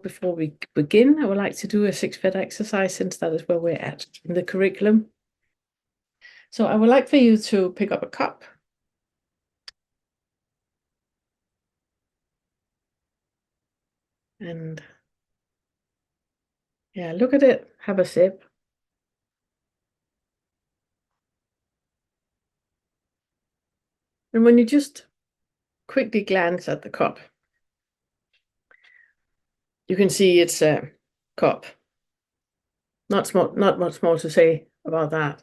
before we begin, I would like to do a 6th Fetter exercise, since that is where we're at in the curriculum. So I would like for you to pick up a cup. And yeah, look at it, have a sip. And when you just quickly glance at the cup, you can see it's a cup. Not much more to say about that.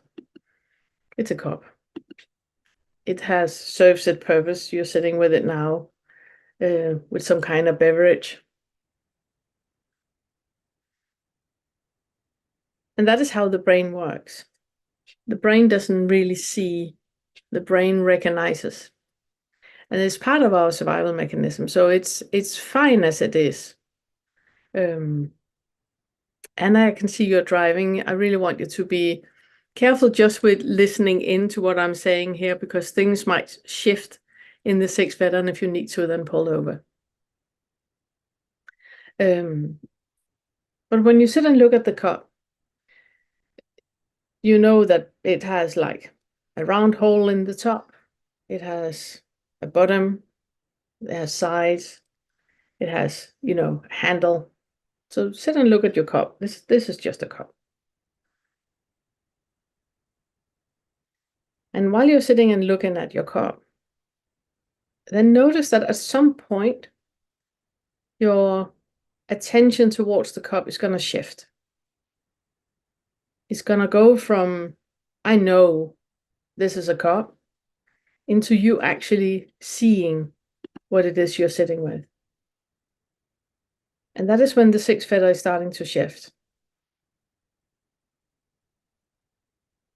It's a cup. It serves its purpose. You're sitting with it now, with some kind of beverage. And that is how the brain works. The brain doesn't really see, the brain recognizes. And it's part of our survival mechanism. So it's fine as it is. Anna, I can see you're driving. I really want you to be careful just with listening into what I'm saying here, because things might shift in the 6th Fetter, and if you need to, then pull over. But when you sit and look at the cup, you know that it has like a round hole in the top. It has a bottom. It has sides. It has, a handle. So sit and look at your cup. This is just a cup. And while you're sitting and looking at your cup, then notice that at some point, your attention towards the cup is going to shift. It's going to go from, I know this is a cup, into you actually seeing what it is you're sitting with. And that is when the 6th Fetter is starting to shift.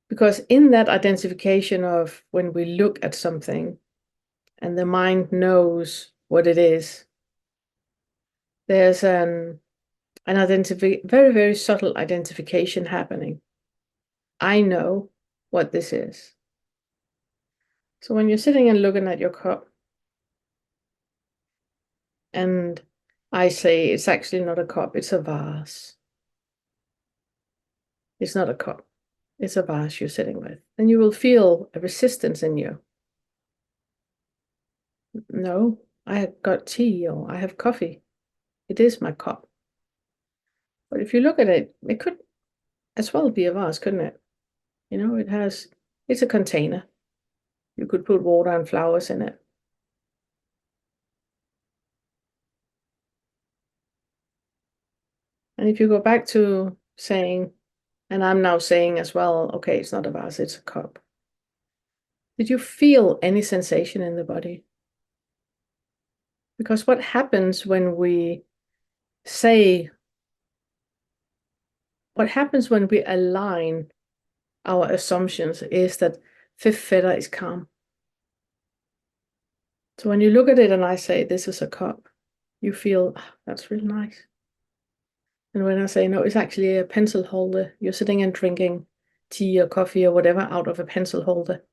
Because in that identification of when we look at something and the mind knows what it is, there's an very, very subtle identification happening. I know what this is. So when you're sitting and looking at your cup, and I say it's actually not a cup, it's a vase. It's not a cup, it's a vase you're sitting with. And you will feel a resistance in you. No, I have got tea or I have coffee. It is my cup. But if you look at it, it could as well be a vase, couldn't it? It's a container. You could put water and flowers in it. And if you go back to saying, and I'm now saying as well, okay, it's not a vase, it's a cup. Did you feel any sensation in the body? Because what happens when we align our assumptions is that 5th Fetter is calm. So when you look at it and I say, this is a cup, you feel, that's really nice. And when I say, no, it's actually a pencil holder, you're sitting and drinking tea or coffee or whatever out of a pencil holder,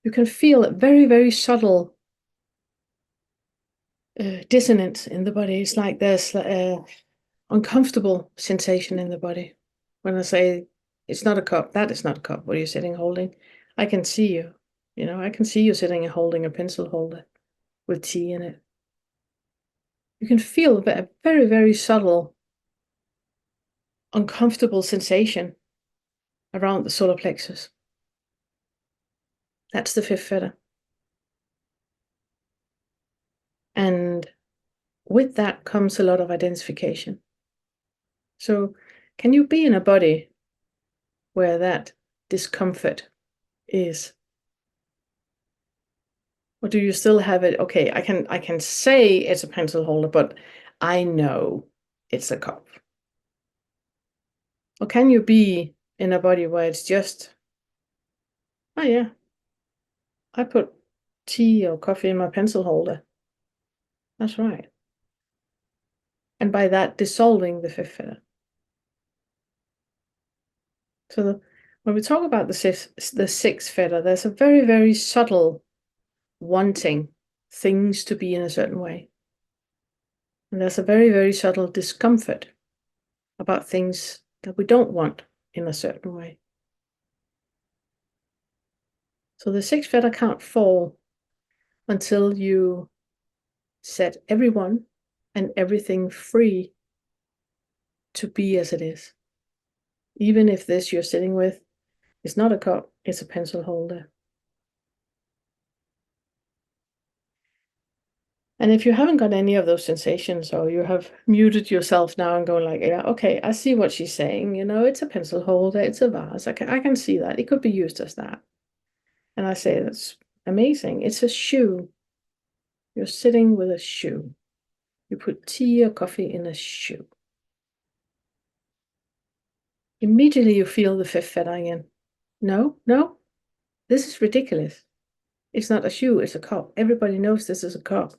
you can feel a very, very subtle dissonance in the body. It's like there's an uncomfortable sensation in the body. When I say, it's not a cup, that is not a cup, what are you sitting holding? I can see you. I can see you sitting and holding a pencil holder with tea in it. You can feel a very, very subtle, uncomfortable sensation around the solar plexus. That's the 5th Fetter. And with that comes a lot of identification. So can you be in a body where that discomfort is? Or do you still have it? Okay, I can say it's a pencil holder, but I know it's a cup. Or can you be in a body where it's just, oh yeah, I put tea or coffee in my pencil holder. That's right. And by that, dissolving the 5th Fetter. So when we talk about the 6th Fetter, there's a very, very subtle wanting things to be in a certain way. And there's a very, very subtle discomfort about things that we don't want in a certain way. So the 6th fetter can't fall until you set everyone and everything free to be as it is. Even if this you're sitting with is not a cup, it's a pencil holder. And if you haven't got any of those sensations, or you have muted yourself now and going like, yeah, okay, I see what she's saying. It's a pencil holder, it's a vase. I can see that. It could be used as that. And I say, that's amazing. It's a shoe. You're sitting with a shoe. You put tea or coffee in a shoe. Immediately you feel the 5th fetter again. No, this is ridiculous. It's not a shoe, it's a cup. Everybody knows this is a cup.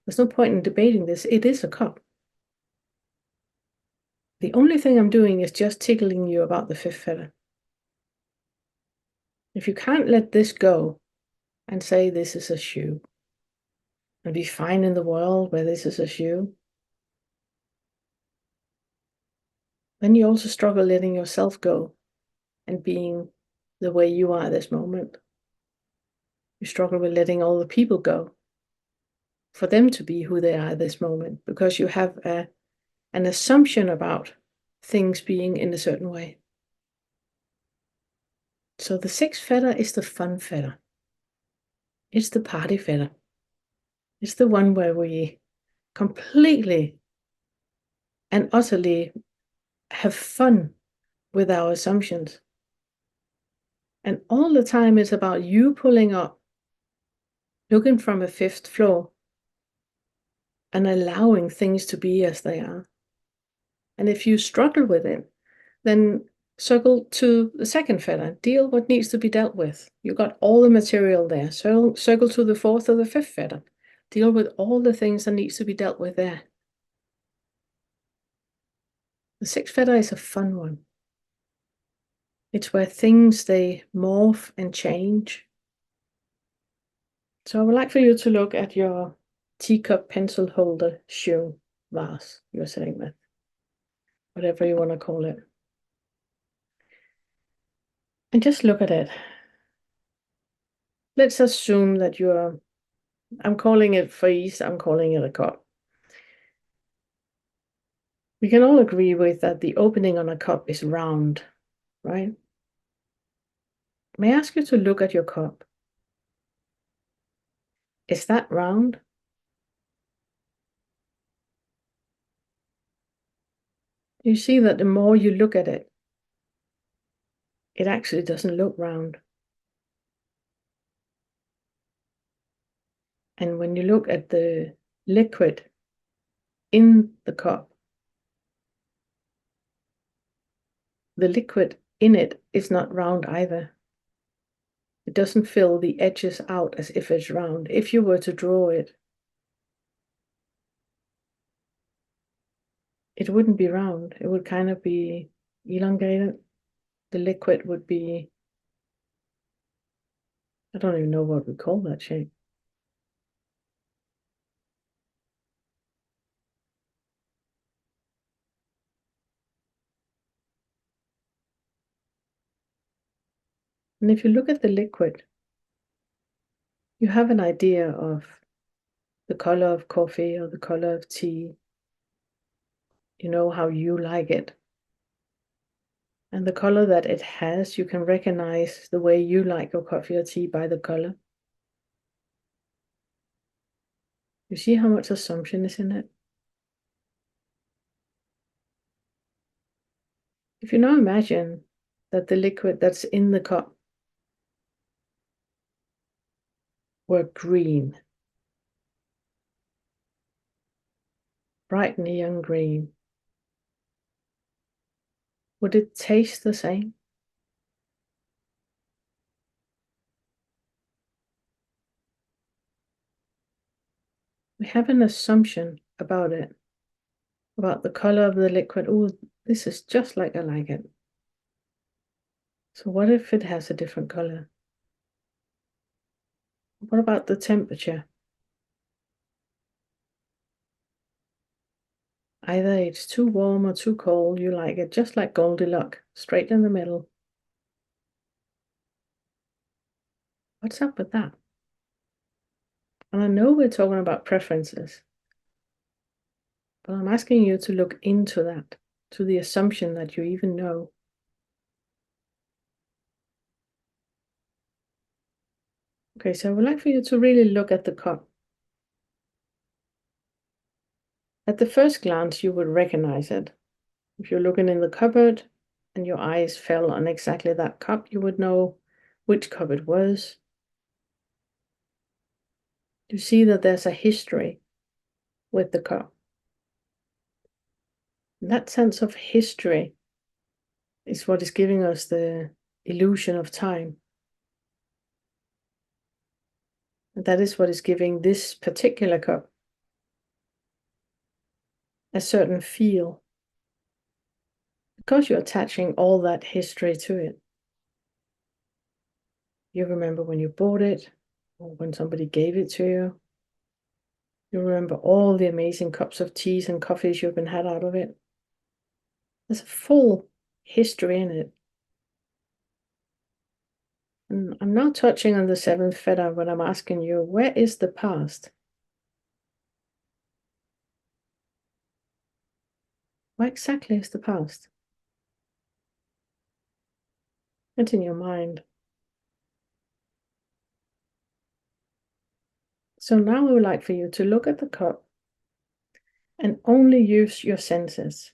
There's no point in debating this. It is a cup. The only thing I'm doing is just tickling you about the 5th fetter. If you can't let this go and say this is a shoe and be fine in the world where this is a shoe, then you also struggle letting yourself go and being the way you are at this moment. You struggle with letting all the people go for them to be who they are at this moment, because you have an assumption about things being in a certain way. So the 6th fetter is the fun fetter. It's the party fetter. It's the one where we completely and utterly have fun with our assumptions. And all the time it's about you pulling up, looking from a 5th floor, and allowing things to be as they are. And if you struggle with it, then circle to the 2nd fetter. Deal what needs to be dealt with. You got all the material there. So circle to the 4th or the 5th fetter. Deal with all the things that needs to be dealt with there. The 6th fetter is a fun one. It's where things, they morph and change. So I would like for you to look at your teacup, pencil holder, shoe, vase you're sitting with, whatever you want to call it. And just look at it. Let's assume that I'm calling it freeze, I'm calling it a cup. We can all agree with that the opening on a cup is round, right? May I ask you to look at your cup? Is that round? You see that the more you look at it, it actually doesn't look round. And when you look at the liquid in the cup, the liquid in it is not round either. It doesn't fill the edges out as if it's round. If you were to draw it, it wouldn't be round. It would kind of be elongated. The liquid would be, I don't even know what we call that shape. And if you look at the liquid, you have an idea of the color of coffee or the color of tea. You know how you like it. And the color that it has, you can recognize the way you like your coffee or tea by the color. You see how much assumption is in it? If you now imagine that the liquid that's in the cup were green, bright neon green, would it taste the same? We have an assumption about it, about the color of the liquid. Oh, this is just like I like it. So what if it has a different color? What about the temperature? Either it's too warm or too cold, you like it just like Goldilocks, straight in the middle. What's up with that? And I know we're talking about preferences, but I'm asking you to look into that, to the assumption that you even know. Okay, so I would like for you to really look at the cup. At the first glance, you would recognize it. If you're looking in the cupboard and your eyes fell on exactly that cup, you would know which cup it was. You see that there's a history with the cup. And that sense of history is what is giving us the illusion of time. And that is what is giving this particular cup a certain feel, because you're attaching all that history to it. You remember when you bought it, or when somebody gave it to you. You remember all the amazing cups of teas and coffees you've been had out of it. There's a full history in it. And I'm not touching on the 7th fetter when I'm asking you, where is the past? Where exactly is the past? It's in your mind. So now I would like for you to look at the cup and only use your senses.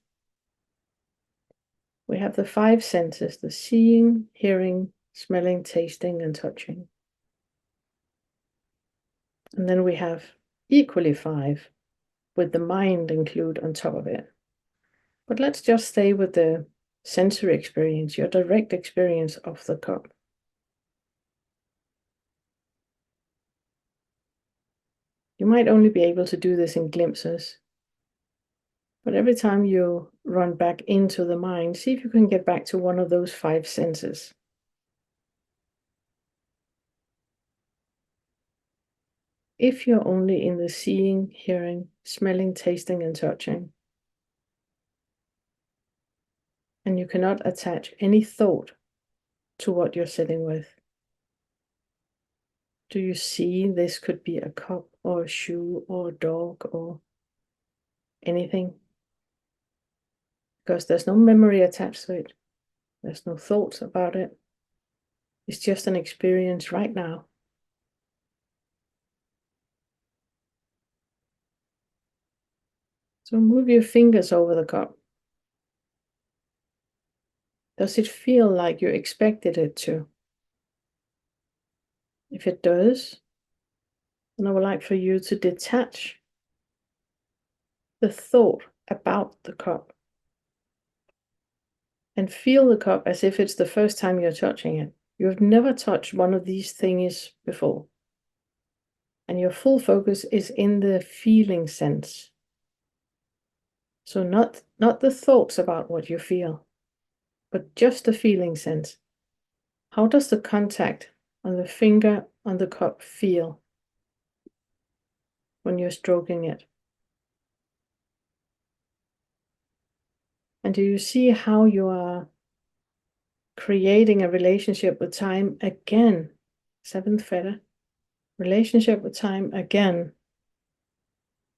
We have the 5 senses: the seeing, hearing, smelling, tasting, and touching. And then we have equally 5, with the mind included on top of it. But let's just stay with the sensory experience, your direct experience of the cup. You might only be able to do this in glimpses, but every time you run back into the mind, see if you can get back to one of those 5 senses. If you're only in the seeing, hearing, smelling, tasting, and touching, and you cannot attach any thought to what you're sitting with, do you see this could be a cup or a shoe or a dog or anything? Because there's no memory attached to it. There's no thoughts about it. It's just an experience right now. So move your fingers over the cup. Does it feel like you expected it to? If it does, then I would like for you to detach the thought about the cup and feel the cup as if it's the first time you're touching it. You have never touched one of these things before. And your full focus is in the feeling sense. So not the thoughts about what you feel, but just the feeling sense. How does the contact on the finger on the cup feel when you're stroking it? And do you see how you are creating a relationship with time again? 7th fetter. Relationship with time again.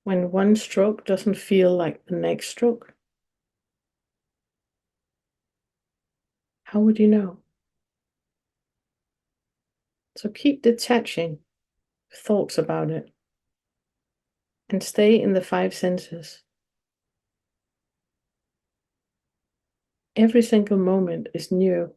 When one stroke doesn't feel like the next stroke. How would you know? So keep detaching thoughts about it and stay in the 5 senses. Every single moment is new.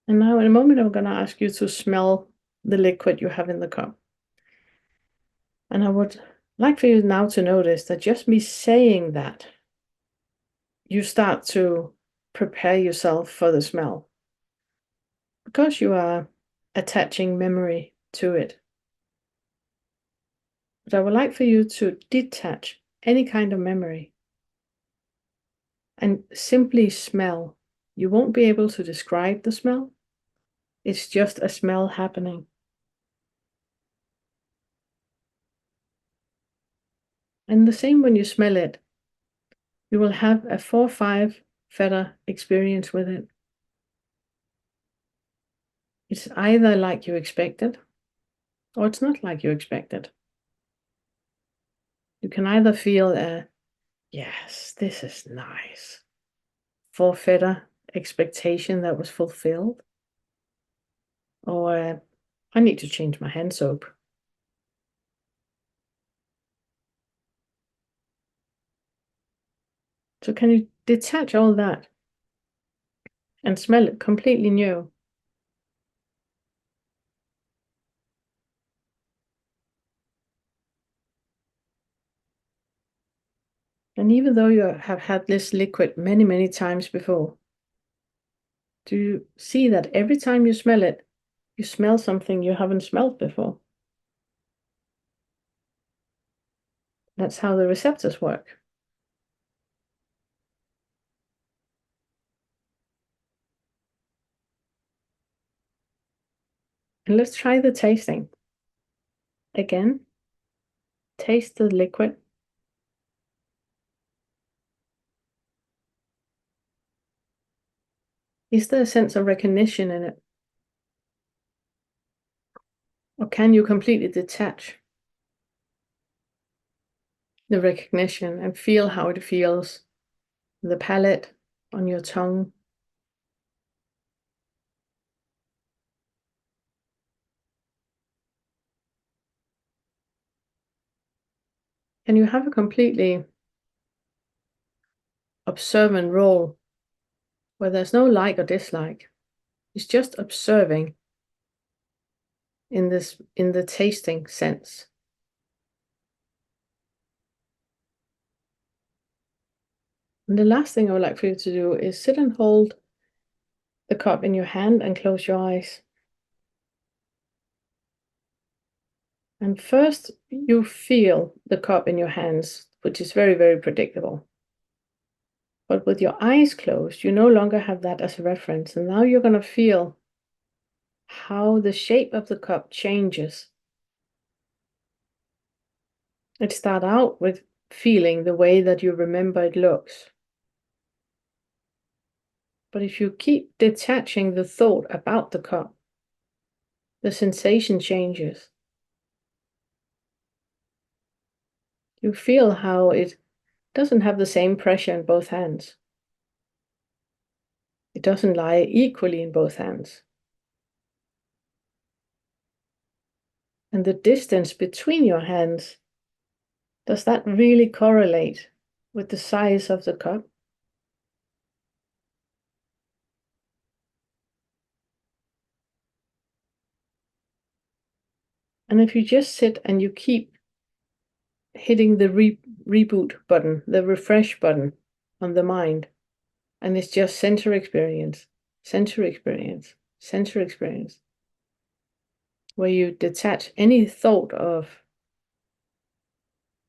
And now in a moment, I'm going to ask you to smell the liquid you have in the cup. And I would like for you now to notice that just me saying that, you start to prepare yourself for the smell, because you are attaching memory to it. But I would like for you to detach any kind of memory and simply smell. You won't be able to describe the smell. It's just a smell happening. And the same when you smell it. You will have a 4-5 fetter experience with it. It's either like you expected, or it's not like you expected. You can either feel yes, this is nice, 4 fetter expectation that was fulfilled, or I need to change my hand soap. So can you detach all that and smell it completely new? And even though you have had this liquid many, many times before, do you see that every time you smell it, you smell something you haven't smelled before? That's how the receptors work. And let's try the tasting. Again, taste the liquid. Is there a sense of recognition in it? Or can you completely detach the recognition and feel how it feels in the palate, on your tongue? Can you have a completely observant role where there's no like or dislike? It's just observing in the tasting sense. And the last thing I would like for you to do is sit and hold the cup in your hand and close your eyes. And first you feel the cup in your hands, which is very, very predictable. But with your eyes closed, you no longer have that as a reference. And now you're going to feel how the shape of the cup changes. It starts out with feeling the way that you remember it looks. But if you keep detaching the thought about the cup, the sensation changes. You feel how it doesn't have the same pressure in both hands. It doesn't lie equally in both hands. And the distance between your hands, does that really correlate with the size of the cup? And if you just sit and you keep hitting the reboot button, the refresh button on the mind, and it's just center experience, center experience, center experience, where you detach any thought of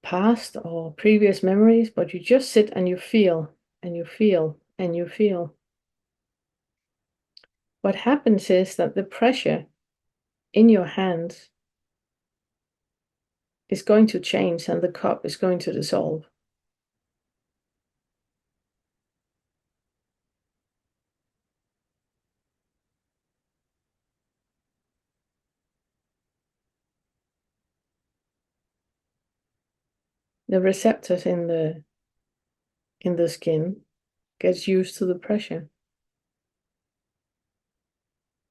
past or previous memories, but you just sit and you feel and you feel and you feel. What happens is that the pressure in your hands is going to change and the cup is going to dissolve. The receptors in the skin gets used to the pressure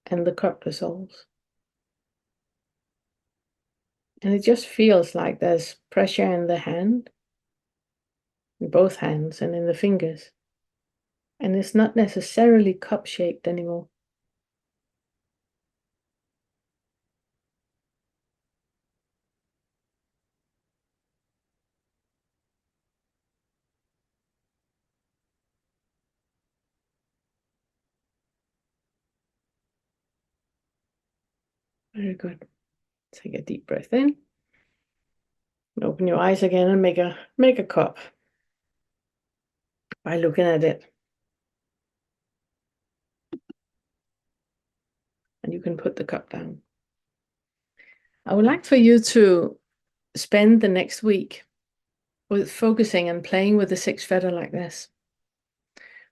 and the cup dissolves. And it just feels like there's pressure in the hand, in both hands and in the fingers. And it's not necessarily cup shaped anymore. Very good. Take a deep breath in. And open your eyes again and make a cup by looking at it. And you can put the cup down. I would like for you to spend the next week with focusing and playing with the 6th fetter like this,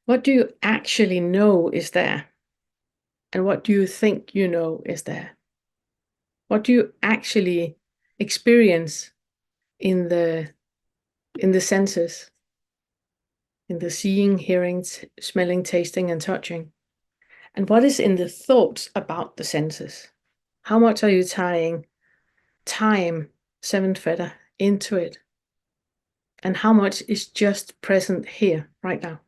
what do you actually know is there? And what do you think you know is there? What do you actually experience in the senses, in the seeing, hearing, smelling, tasting, and touching? And what is in the thoughts about the senses? How much are you tying time, 7th fetter, into it? And how much is just present here, right now?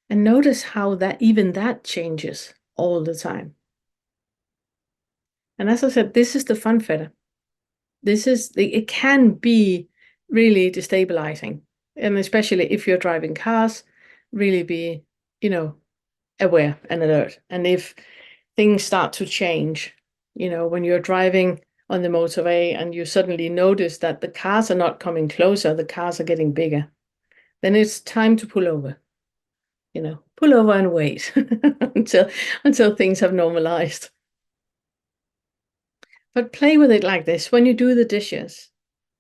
And notice how that even that changes all the time. And as I said, this is the fun fetter. It can be really destabilizing. And especially if you're driving cars, really be, aware and alert. And if things start to change, when you're driving on the motorway and you suddenly notice that the cars are not coming closer, the cars are getting bigger, then it's time to pull over. Pull over and wait until things have normalized. But play with it like this. When you do the dishes,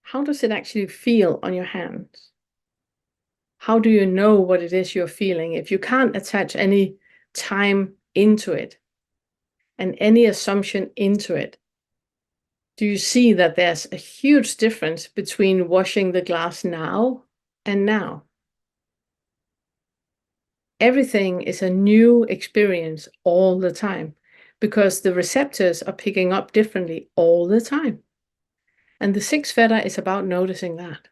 how does it actually feel on your hands? How do you know what it is you're feeling if you can't attach any time into it and any assumption into it? Do you see that there's a huge difference between washing the glass now and now? Everything is a new experience all the time because the receptors are picking up differently all the time. And the 6th fetter is about noticing that.